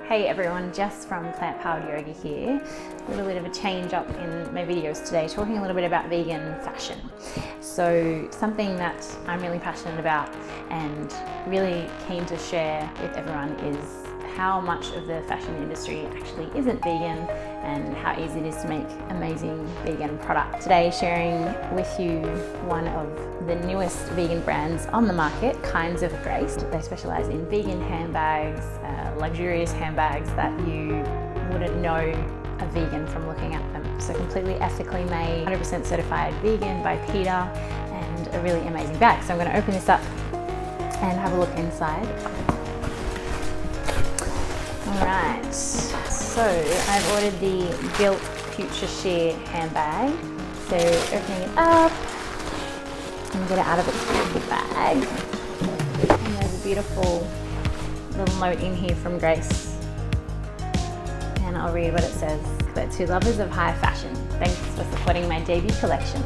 Hey everyone, Jess from Plant Powered Yoga here. A little bit of a change up in my videos today, talking a little bit about vegan fashion. So something that I'm really passionate about and really keen to share with everyone is how much of the fashion industry actually isn't vegan and how easy it is to make amazing vegan product. Today sharing with you one of the newest vegan brands on the market, Kinds of Grace. They specialize in vegan handbags, luxurious handbags that you wouldn't know are vegan from looking at them. So completely ethically made, 100% certified vegan by PETA, and a really amazing bag. So I'm going to open this up and have a look inside. Alright, so I've ordered the Gilt Future Sheer handbag. So opening it up, and get it out of its beautiful bag. And there's a beautiful little note in here from Grace. And I'll read what it says. But to lovers of high fashion, thanks for supporting my debut collection.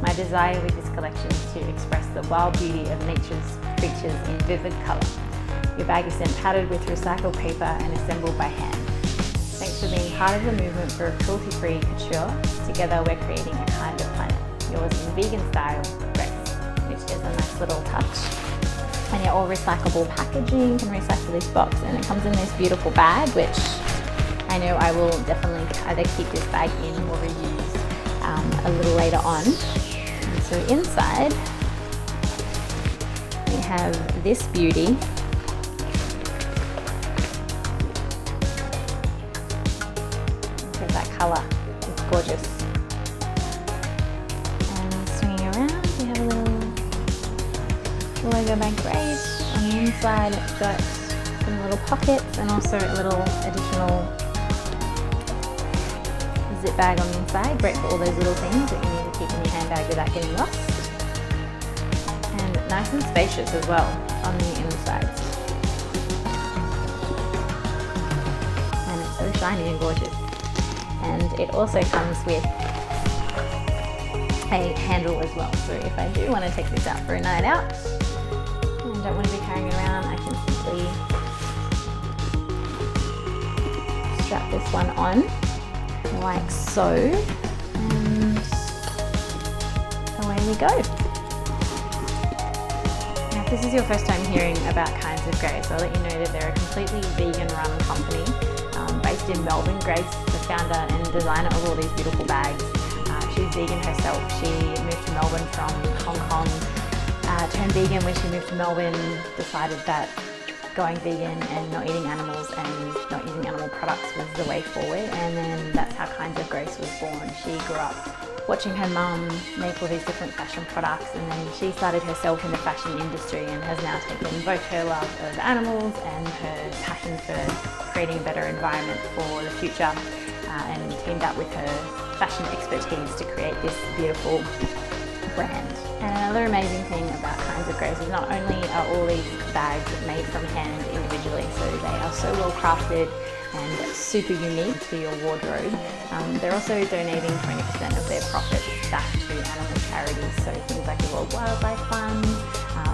My desire with this collection is to express the wild beauty of nature's creatures in vivid colour. Your bag is then padded with recycled paper and assembled by hand. Thanks for being part of the movement for cruelty-free couture. Together we're creating a kinder planet. Yours in vegan style, Grace, which is a nice little touch. And yeah, all recyclable packaging. You can recycle this box, and it comes in this Beautiful bag, which I know I will definitely either keep this bag in or reuse a little later on. And so inside we have this beauty. That colour, it's gorgeous. And swinging around, we have a little logo by Grace. On the inside, it's got some little pockets and also a little additional zip bag on the inside. Great for all those little things that you need to keep in your handbag without getting lost. And nice and spacious as well on the inside. And it's so shiny and gorgeous. And it also comes with a handle as well. So if I do want to take this out for a night out and don't want to be carrying it around, I can simply strap this one on like so, and away we go. Now if this is your first time hearing about Kinds of Grace, I'll let you know that they're a completely vegan run company based in Melbourne. Grace, the founder and designer of all these beautiful bags, she's vegan herself. She moved to Melbourne from Hong Kong, turned vegan when she moved to Melbourne, decided that going vegan and not eating animals and not using animal products was the way forward, and then that's how Kinds of Grace was born. She grew up watching her mum make all these different fashion products, and then she started herself in the fashion industry and has now taken both her love of animals and her passion for creating a better environment for the future and teamed up with her fashion expertise to create this beautiful brand. And another amazing thing about Kinds of Grace is not only are all these bags made from hand individually, so they are so well crafted and super unique to your wardrobe, they're also donating 20% of their profits back to animal charities, so things like the World Wildlife Fund,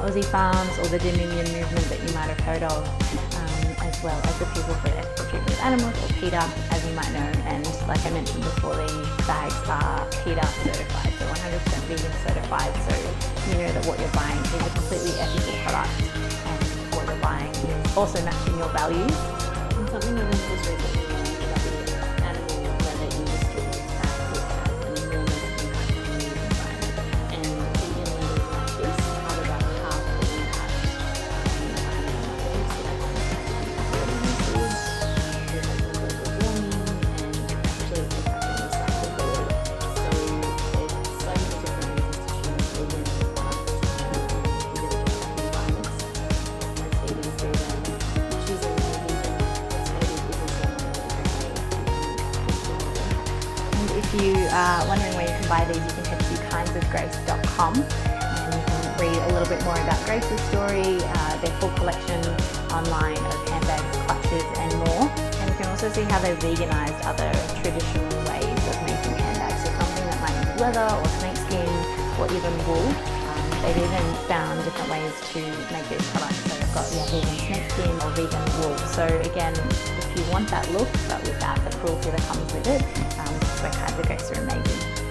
Aussie Farms, or the Dominion movement that you might have heard of, as well as the People for Ethical Treatment of Animals, or PETA, as you might know. And like I mentioned before, these bags are PETA certified, so 100% vegan certified, so you know that what you're buying is a completely ethical product, and what you're buying is also matching your values. And something I've been just recently learned about the animal leather industry is that it has an enormous impact on the environment, and vegan leathers like this have about half the impact on the environment. If you are wondering where you can buy these, you can head to kindsofgrace.com and you can read a little bit more about Grace's story, their full collection online of handbags, clutches and more. And you can also see how they've veganized other traditional ways of making handbags. So something that might use leather or snakeskin or even wool. They've even found different ways to make these products. So they've got vegan snakeskin or vegan wool. So again, if you want that look, but without the cruelty that comes with it, this is where Kinds of Grace are amazing.